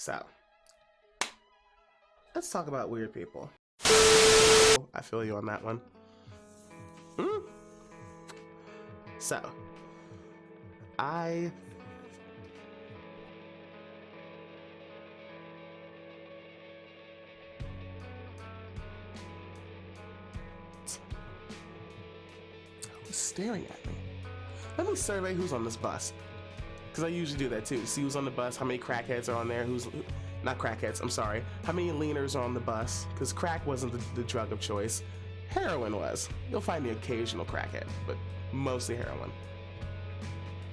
So, let's talk about weird people. I feel you on that one. So, I was staring at me. Let me survey who's on this bus. Because I usually do that too. See who's on the bus, how many crackheads are on there, not crackheads, I'm sorry. How many leaners are on the bus? Because crack wasn't the drug of choice. Heroin was. You'll find the occasional crackhead, but mostly heroin.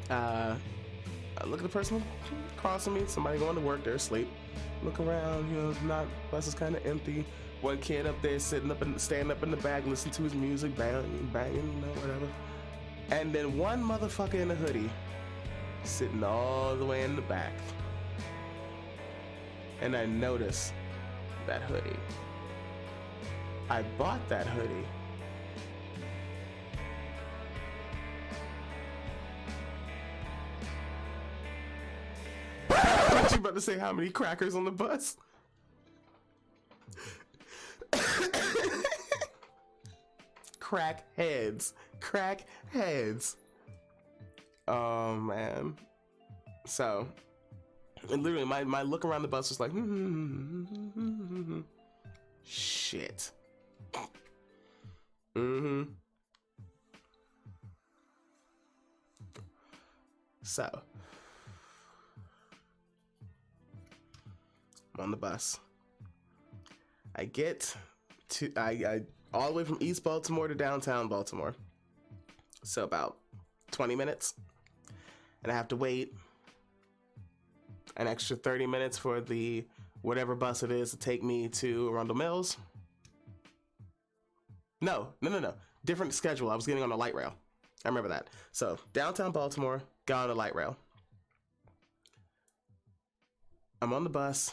I look at the person crossing me, somebody going to work, they're asleep. Look around, you know, bus is kind of empty. One kid up there standing up in the back, listening to his music, banging, you know, whatever. And then one motherfucker in a hoodie, sitting all the way in the back. And I noticed that hoodie. I bought that hoodie. What you about to say? How many crackers on the bus? Crackheads. Oh man. So, and literally my look around the bus was like, shit. So, I'm on the bus. I get to I all the way from East Baltimore to downtown Baltimore. So about 20 minutes. And I have to wait an extra 30 minutes for the whatever bus it is to take me to Arundel Mills. No. Different schedule. I was getting on the light rail. I remember that. So downtown Baltimore, got on the light rail. I'm on the bus.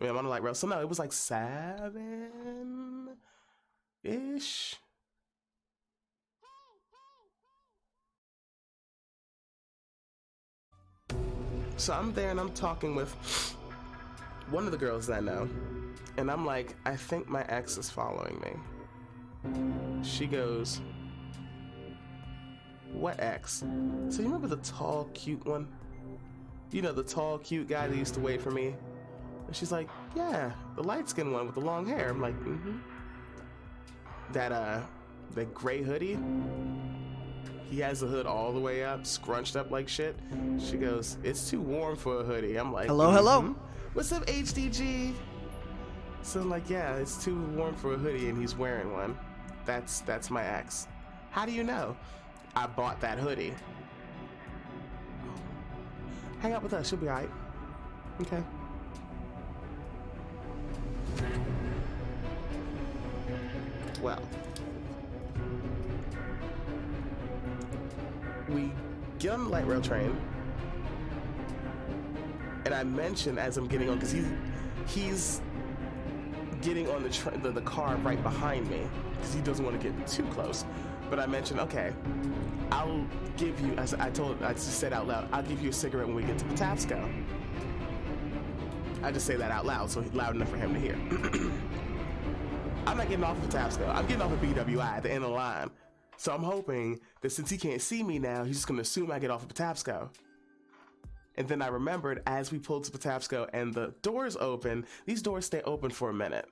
I'm on the light rail. So no, it was like 7-ish. So I'm there and I'm talking with one of the girls that I know. And I'm like, I think my ex is following me. She goes, what ex? So you remember the tall, cute one? You know, the tall, cute guy that used to wait for me? And she's like, yeah, the light-skinned one with the long hair. I'm like, That gray hoodie? He has the hood all the way up, scrunched up like shit. She goes, it's too warm for a hoodie. I'm like, hello. What's up, HDG? So I'm like, yeah, it's too warm for a hoodie and he's wearing one. That's my ex. How do you know? I bought that hoodie. Hang out with us, she'll be alright. Okay. Well, we get on the light rail train, and I mention as I'm getting on, because he's getting on the car right behind me, because he doesn't want to get too close. But I mentioned, okay, I'll give you, I just said out loud, I'll give you a cigarette when we get to Patapsco. I just say that out loud, so loud enough for him to hear. I'm not getting off of Patapsco. I'm getting off of BWI at the end of the line. So I'm hoping that since he can't see me now, he's just going to assume I get off of Patapsco. And then I remembered as we pulled to Patapsco and the doors open, these doors stay open for a minute.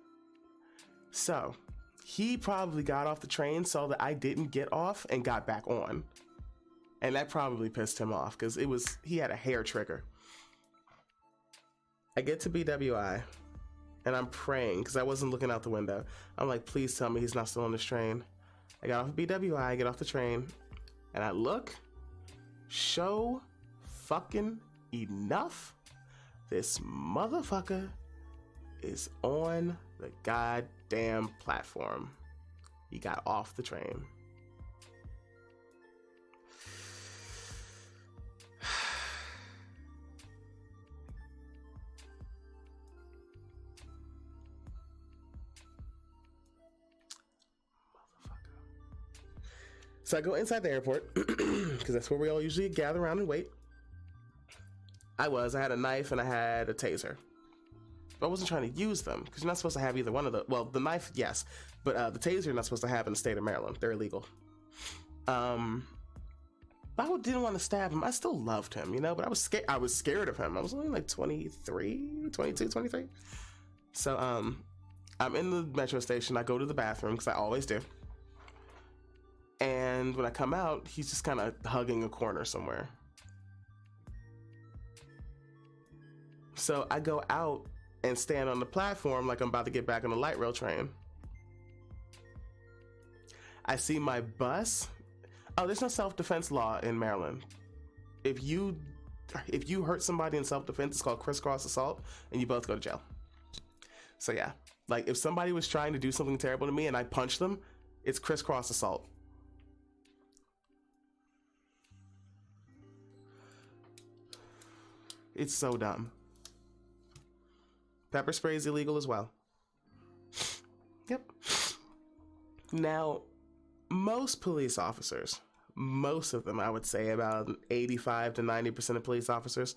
So he probably got off the train, saw that I didn't get off, and got back on. And that probably pissed him off because he had a hair trigger. I get to BWI. And I'm praying, because I wasn't looking out the window. I'm like, please tell me he's not still on this train. I got off of BWI, I get off the train, and I look, show fucking enough, this motherfucker is on the goddamn platform. He got off the train. So I go inside the airport, because that's where we all usually gather around and wait. I had a knife and I had a taser. I wasn't trying to use them because you're not supposed to have either one of the. Well, the knife, yes, but the taser you're not supposed to have in the state of Maryland. They're illegal. But I didn't want to stab him. I still loved him, you know, but I was scared. I was scared of him. I was only like 23, 22, 23. So, I'm in the metro station. I go to the bathroom because I always do. And when I come out, he's just kind of hugging a corner somewhere. So I go out and stand on the platform like I'm about to get back on the light rail train. I see my bus. Oh, there's no self-defense law in Maryland. If you hurt somebody in self-defense, it's called crisscross assault, and you both go to jail. So yeah, like if somebody was trying to do something terrible to me and I punched them, it's crisscross assault. It's so dumb. Pepper spray is illegal as well. Yep. Now, most police officers, most of them, I would say about 85 to 90% of police officers,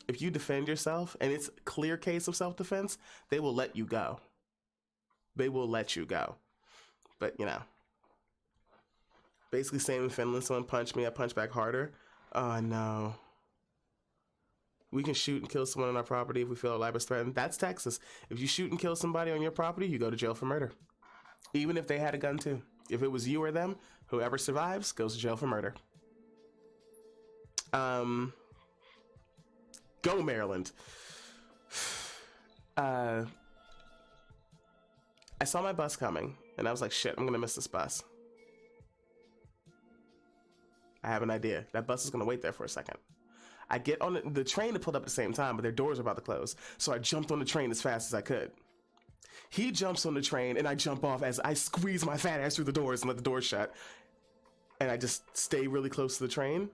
if you defend yourself and it's a clear case of self-defense, they will let you go. They will let you go. But, you know, basically same in Finland. Someone punched me, I punch back harder. Oh, no. We can shoot and kill someone on our property if we feel our life is threatened. That's Texas. If you shoot and kill somebody on your property, you go to jail for murder. Even if they had a gun too. If it was you or them, whoever survives goes to jail for murder. Go Maryland. I saw my bus coming and I was like, shit, I'm gonna miss this bus. I have an idea. That bus is gonna wait there for a second. I get on the train to pull up at the same time, but their doors are about to close. So I jumped on the train as fast as I could. He jumps on the train and I jump off as I squeeze my fat ass through the doors and let the doors shut. And I just stay really close to the train.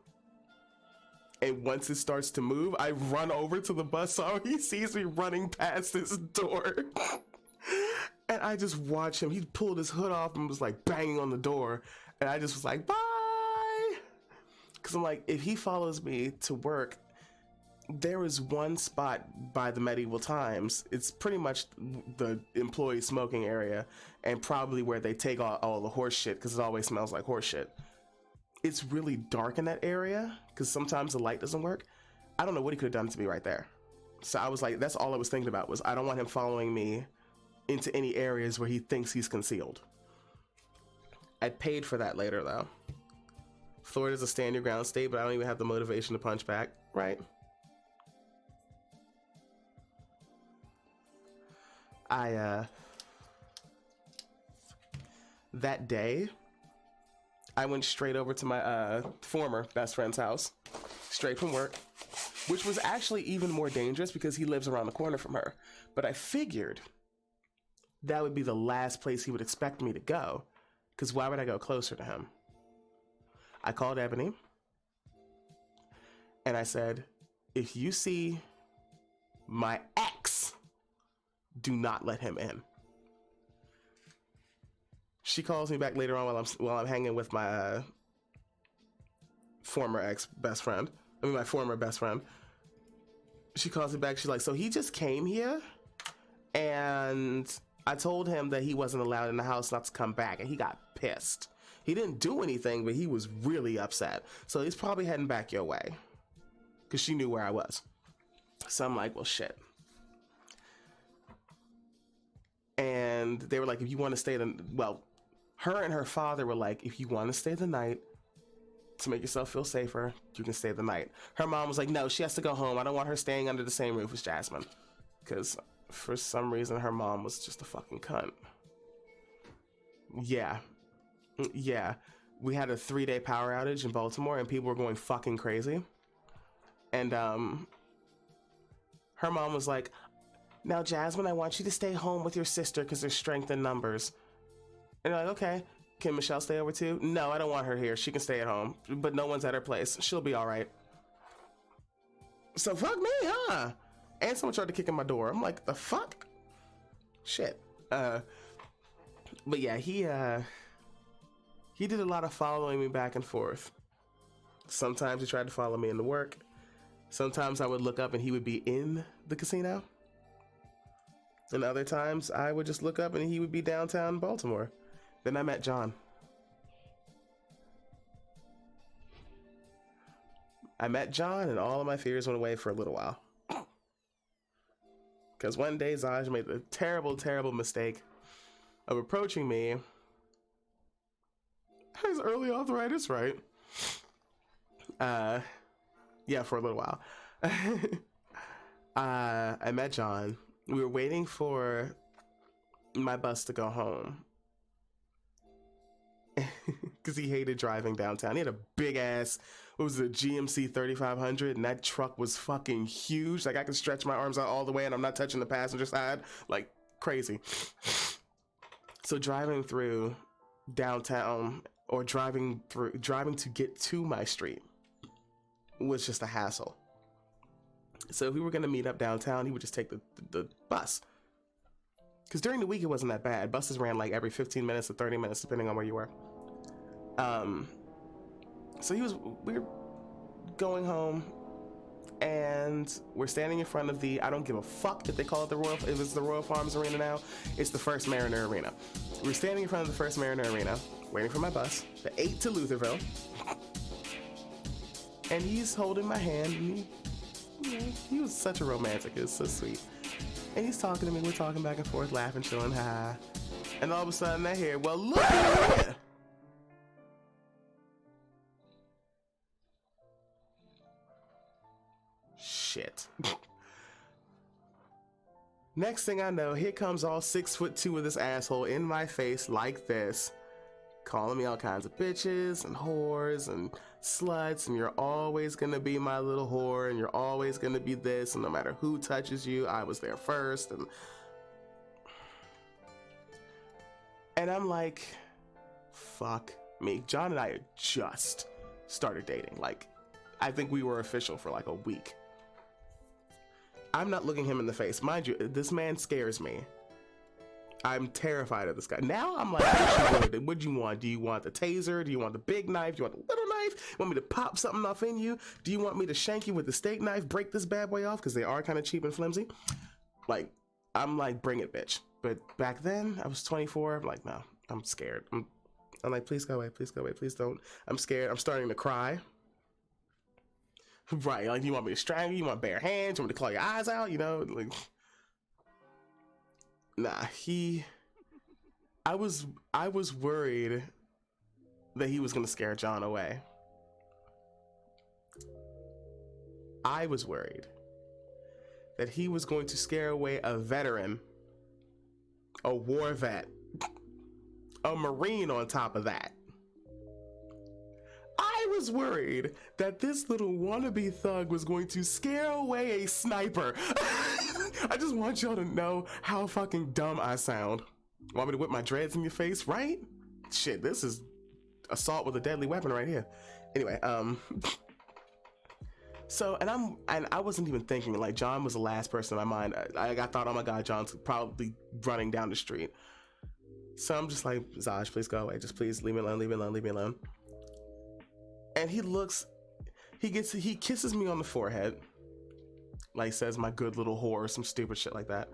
And once it starts to move, I run over to the bus so he sees me running past this door. And I just watch him. He pulled his hood off and was like banging on the door. And I just was like, bye. Because I'm like, if he follows me to work, there is one spot by the medieval times. It's pretty much the employee smoking area and probably where they take all the horse shit because it always smells like horse shit. It's really dark in that area because sometimes the light doesn't work. I don't know what he could have done to me right there. So I was like, that's all I was thinking about was I don't want him following me into any areas where he thinks he's concealed. I paid for that later though. Florida's a stand your ground state, but I don't even have the motivation to punch back, right? That day, I went straight over to my former best friend's house, straight from work, which was actually even more dangerous because he lives around the corner from her. But I figured that would be the last place he would expect me to go, because why would I go closer to him? I called Ebony and I said, if you see my ex, do not let him in. She calls me back later on while I'm hanging with my former best friend. She calls me back. She's like, so he just came here and I told him that he wasn't allowed in the house not to come back, and he got pissed. He didn't do anything, but he was really upset. So he's probably heading back your way because she knew where I was. So I'm like, well, shit. And they were like, if you want to stay her and her father were like, if you want to stay the night to make yourself feel safer, you can stay the night. Her mom was like, no, she has to go home. I don't want her staying under the same roof as Jasmine. Because for some reason, her mom was just a fucking cunt. Yeah. We had a 3-day power outage in Baltimore and people were going fucking crazy. And her mom was like, now, Jasmine, I want you to stay home with your sister because there's strength in numbers. And they're like, okay, can Michelle stay over too? No, I don't want her here. She can stay at home, but no one's at her place. She'll be all right. So fuck me, huh? And someone tried to kick in my door. I'm like, the fuck? Shit. But yeah, he did a lot of following me back and forth. Sometimes he tried to follow me into work. Sometimes I would look up and he would be in the casino. And other times I would just look up and he would be downtown Baltimore. Then I met John. I met John and all of my fears went away for a little while. Because one day Zaj made the terrible, terrible mistake of approaching me. Has early arthritis, right? Yeah, for a little while. I met John. We were waiting for my bus to go home. Because he hated driving downtown. He had a big ass, what was it, GMC 3500, and that truck was fucking huge. Like I could stretch my arms out all the way and I'm not touching the passenger side, like crazy. So driving through downtown or driving to get to my street was just a hassle. So if we were gonna meet up downtown, he would just take the bus. Because during the week it wasn't that bad. Buses ran like every 15 minutes to 30 minutes depending on where you were. So we were going home and we're standing in front of the, I don't give a fuck if they call it if it's the Royal Farms Arena now, it's the First Mariner Arena. We're standing in front of the First Mariner Arena, waiting for my bus, the 8 to Lutherville. And he's holding my hand and he was such a romantic, it was so sweet. And he's talking to me, we're talking back and forth, laughing, chilling, ha. And all of a sudden I hear, well, look at it! Shit. Next thing I know, here comes all 6'2" of this asshole in my face like this, calling me all kinds of bitches and whores and sluts, and you're always gonna be my little whore, and you're always gonna be this, and no matter who touches you, I was there first. And I'm like, fuck me. John and I had just started dating. Like, I think we were official for like a week. I'm not looking him in the face. Mind you, this man scares me. I'm terrified of this guy. Now I'm like, what do you want? Do you want the taser? Do you want the big knife? Do you want the little knife? You want me to pop something off in you? Do you want me to shank you with the steak knife? Break this bad boy off? Because they are kind of cheap and flimsy. Like, I'm like, bring it, bitch. But back then, I was 24. I'm like, no, I'm scared. I'm like, please go away. Please go away. Please don't. I'm scared. I'm starting to cry. Right, like, you want me to strangle you? You want bare hands? You want me to claw your eyes out? You know, like, nah. I was worried that he was gonna scare John away. I was worried that he was going to scare away a veteran, a war vet, a Marine on top of that. I was worried that this little wannabe thug was going to scare away a sniper. I just want y'all to know how fucking dumb I sound. Want me to whip my dreads in your face, right? Shit, this is assault with a deadly weapon right here. Anyway, so, and I wasn't even thinking, like, John was the last person in my mind. I thought, oh my God, John's probably running down the street. So I'm just like, Zaj, please go away. Just please leave me alone, leave me alone, leave me alone. And he kisses me on the forehead, like says, my good little whore, some stupid shit like that.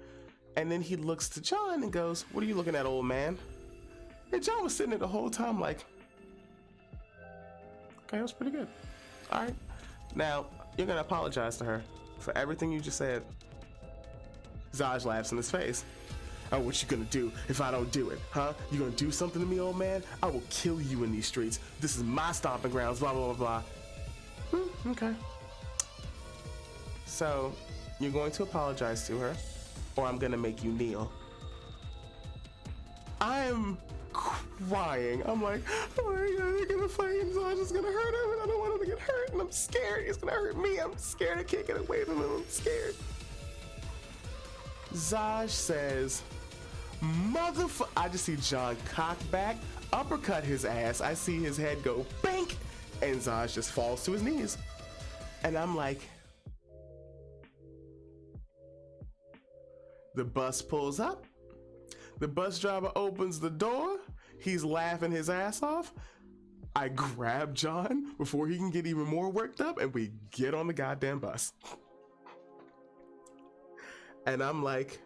And then he looks to John and goes, what are you looking at, old man? And John was sitting there the whole time like, okay, that was pretty good. All right. Now, you're gonna apologize to her for everything you just said. Zaj laughs in his face. Oh, what you gonna do if I don't do it, huh? You gonna do something to me, old man? I will kill you in these streets. This is my stomping grounds, blah, blah, blah, blah. Okay. So, you're going to apologize to her, or I'm gonna make you kneel. I'm crying. I'm like, oh my God, they're gonna fight and Zaj is gonna hurt him, and I don't want him to get hurt, and I'm scared he's gonna hurt me. I'm scared I can't get away from him. I'm scared. Zaj says, motherfucker. I just see John cock back, uppercut his ass. I see his head go bank, and Zaj just falls to his knees. And I'm like, the bus pulls up. The bus driver opens the door. He's laughing his ass off. I grab John before he can get even more worked up, and we get on the goddamn bus. And I'm like,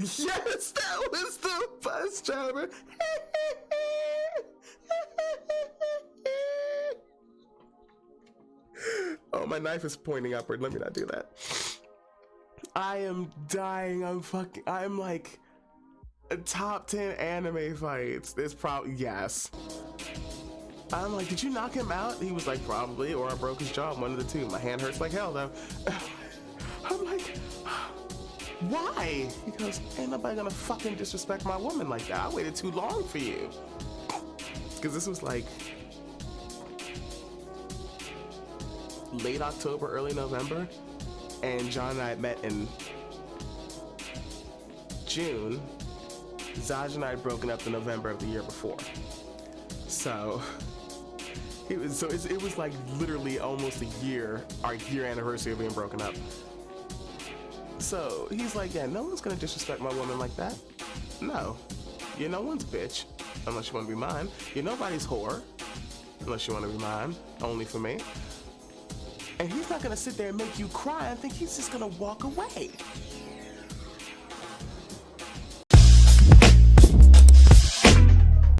Yes, that was the bus driver. Oh, my knife is pointing upward. Let me not do that. I am dying. I'm like a top 10 anime fights. This probably, yes. I'm like, did you knock him out? He was like, probably, or I broke his jaw, one of the two. My hand hurts like hell though. I'm like, why? He goes, ain't nobody gonna fucking disrespect my woman like that. I waited too long for you. Because this was like late October, early November, and John and I had met in June. Zaj and I had broken up in November of the year before. So it was like literally almost a year, our year anniversary of being broken up. So he's like, yeah, no one's gonna disrespect my woman like that. No, you're no one's bitch, unless you wanna be mine. You're nobody's whore, unless you wanna be mine, only for me. And he's not gonna sit there and make you cry. I think he's just gonna walk away.